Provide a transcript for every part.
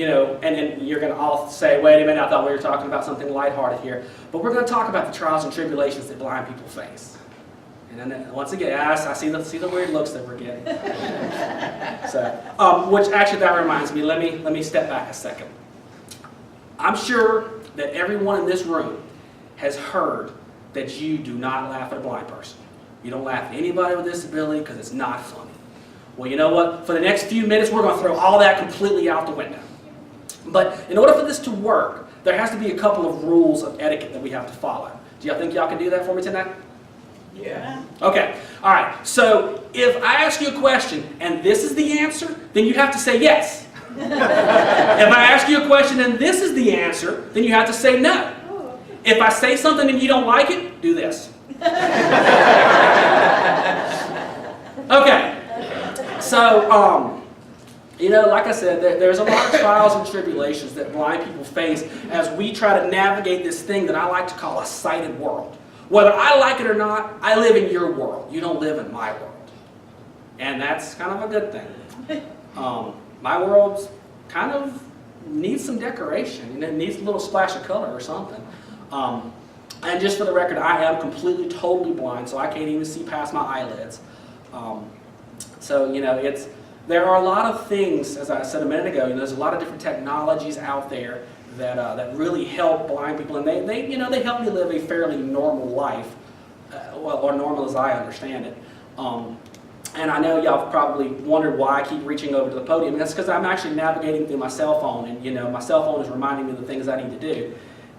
and you're going to all say, wait a minute, I thought we were talking about something lighthearted here. But we're going to talk about the trials and tribulations that blind people face. And then once again, I see the weird looks that we're getting. Which actually, that reminds me, let me step back a second. I'm sure that everyone in this room has heard that you do not laugh at a blind person. You don't laugh at anybody with a disability because it's not funny. Well, you know what? For the next few minutes, we're going to throw all that completely out the window. But in order for this to work, there has to be a couple of rules of etiquette that we have to follow. Do y'all think y'all can do that for me tonight? Yeah. Okay. All right. So if I ask you a question and this is the answer, then you have to say yes. If I ask you a question and this is the answer, then you have to say no. If I say something and you don't like it, do this. Okay. So, like I said, there's a lot of trials and tribulations that blind people face as we try to navigate this thing that I like to call a sighted world. Whether I like it or not, I live in your world. You don't live in my world. And that's kind of a good thing. My world's kind of needs some decoration. And it needs a little splash of color or something. And just for the record, I am completely, totally blind, so I can't even see past my eyelids. There are a lot of things, as I said a minute ago, there's a lot of different technologies out there that really help blind people, and they help me live a fairly normal life, or normal as I understand it. And I know y'all have probably wondered why I keep reaching over to the podium. And that's because I'm actually navigating through my cell phone, and my cell phone is reminding me of the things I need to do.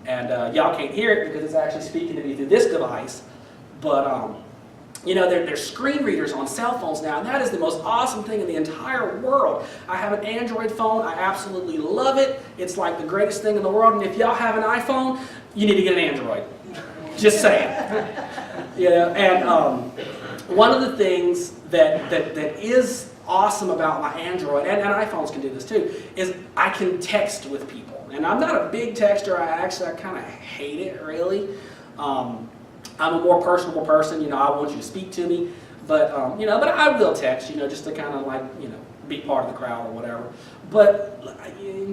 And y'all can't hear it because it's actually speaking to me through this device, but there's screen readers on cell phones now, and that is the most awesome thing in the entire world. I have an Android phone. I absolutely love it. It's like the greatest thing in the world, and if y'all have an iPhone, you need to get an Android. Just saying. One of the things that is awesome about my Android, and iPhones can do this too, is I can text with people. And I'm not a big texter. I kind of hate it, really. I'm a more personable person, I want you to speak to me, but I will text, just to kind of be part of the crowd or whatever. But,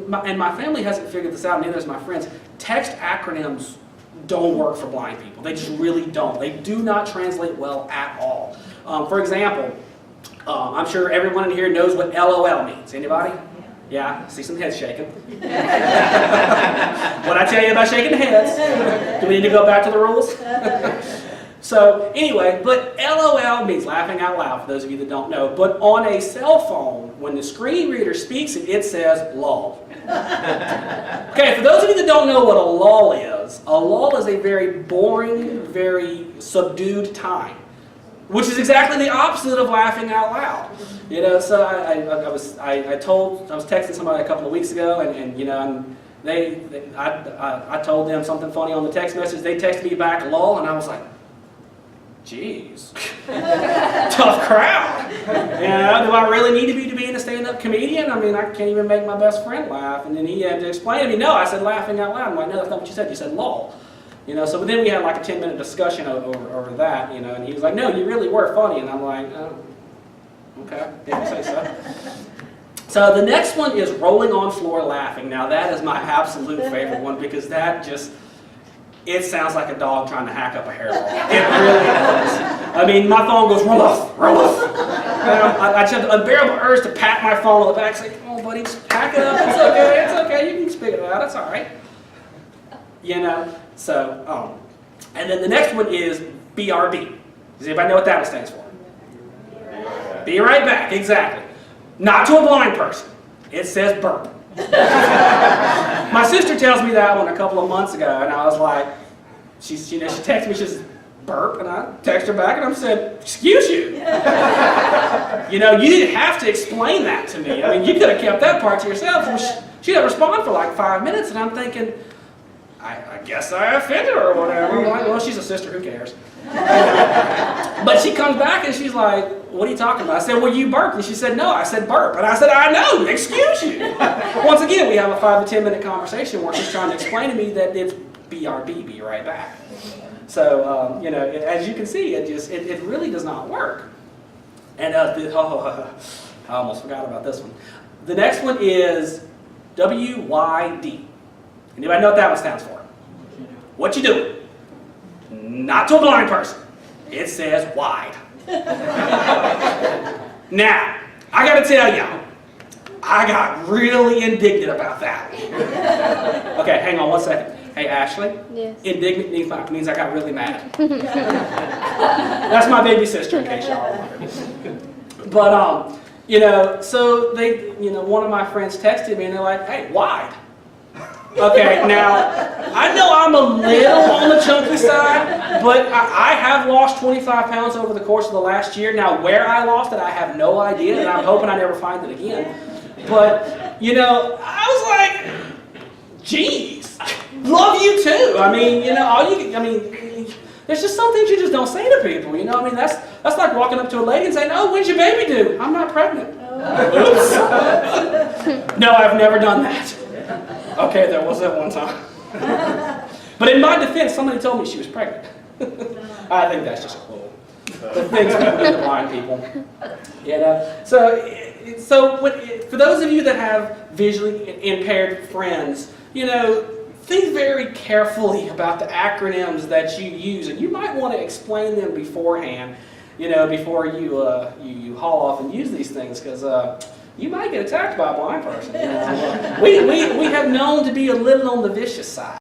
my family hasn't figured this out, neither has my friends. Text acronyms don't work for blind people. They just really don't. They do not translate well at all. For example, I'm sure everyone in here knows what LOL means. Anybody? Yeah, I see some heads shaking. What I tell you about shaking heads? Do we need to go back to the rules? So anyway, but LOL means laughing out loud, for those of you that don't know. But on a cell phone, when the screen reader speaks it, it says lol. Okay, for those of you that don't know what a lull is a very boring, very subdued time, which is exactly the opposite of laughing out loud. So I was texting somebody a couple of weeks ago, and I told them something funny on the text message. They texted me back lol, and I was like, geez, tough crowd. Do I really need to be being a stand-up comedian? I mean, I can't even make my best friend laugh. And then he had to explain to me, no, I said laughing out loud. I'm like, no, that's not what you said. You said lol. But then we had like a 10-minute discussion over that, and he was like, no, you really were funny. And I'm like, oh, okay, didn't say so. So the next one is rolling on floor laughing. Now that is my absolute favorite one because it sounds like a dog trying to hack up a hairball. It really does. I mean, my phone goes, roll off, roll off. I just have the unbearable urge to pat my phone on the back, say, come on, buddy, just pack it up. It's okay, you can spit it out, it's all right. And then the next one is BRB. Does anybody know what that stands for? Be right back, exactly. Not to a blind person. It says burp. My sister tells me that one a couple of months ago, and I was like, she texted me, she says, burp, and I text her back, and I said, excuse you. You didn't have to explain that to me. I mean, you could have kept that part to yourself. Well, she didn't respond for like 5 minutes, and I'm thinking, I guess I offended her or whatever. I'm like, well, she's a sister, who cares? But she comes back and she's like, what are you talking about? I said, well, you burped. And she said, no, I said burp. And I said, I know, excuse you. Once again, we have a 5 to 10 minute conversation where she's trying to explain to me that it's BRB, be right back. So, as you can see, it really does not work. And I almost forgot about this one. The next one is W-Y-D. Anybody know what that one stands for? What you doing? Not to a blind person. It says wide. Now, I got to tell y'all, I got really indignant about that. Okay, hang on one second. Hey, Ashley. Yes. Indignant means I got really mad. That's my baby sister, in case y'all wonder. But, you know, so they, you know, one of my friends texted me and they're like, hey, wide. Okay, now, I know I'm a little on the chunky side, but I have lost 25 pounds over the course of the last year. Now, where I lost it, I have no idea, and I'm hoping I never find it again. But, you know, I was like, geez, love you too. I mean, you know, there's just some things you just don't say to people, you know? I mean, that's like walking up to a lady and saying, oh, when's your baby due? I'm not pregnant. Oops. No, I've never done that. Okay, there was that one time. But in my defense, somebody told me she was pregnant. I think that's just cool. The things about the blind people. You know? So for those of you that have visually impaired friends, you know, think very carefully about the acronyms that you use, and you might want to explain them beforehand, you know, before you you haul off and use these things, because you might get attacked by a blind person. You know? we have known to be a little on the vicious side.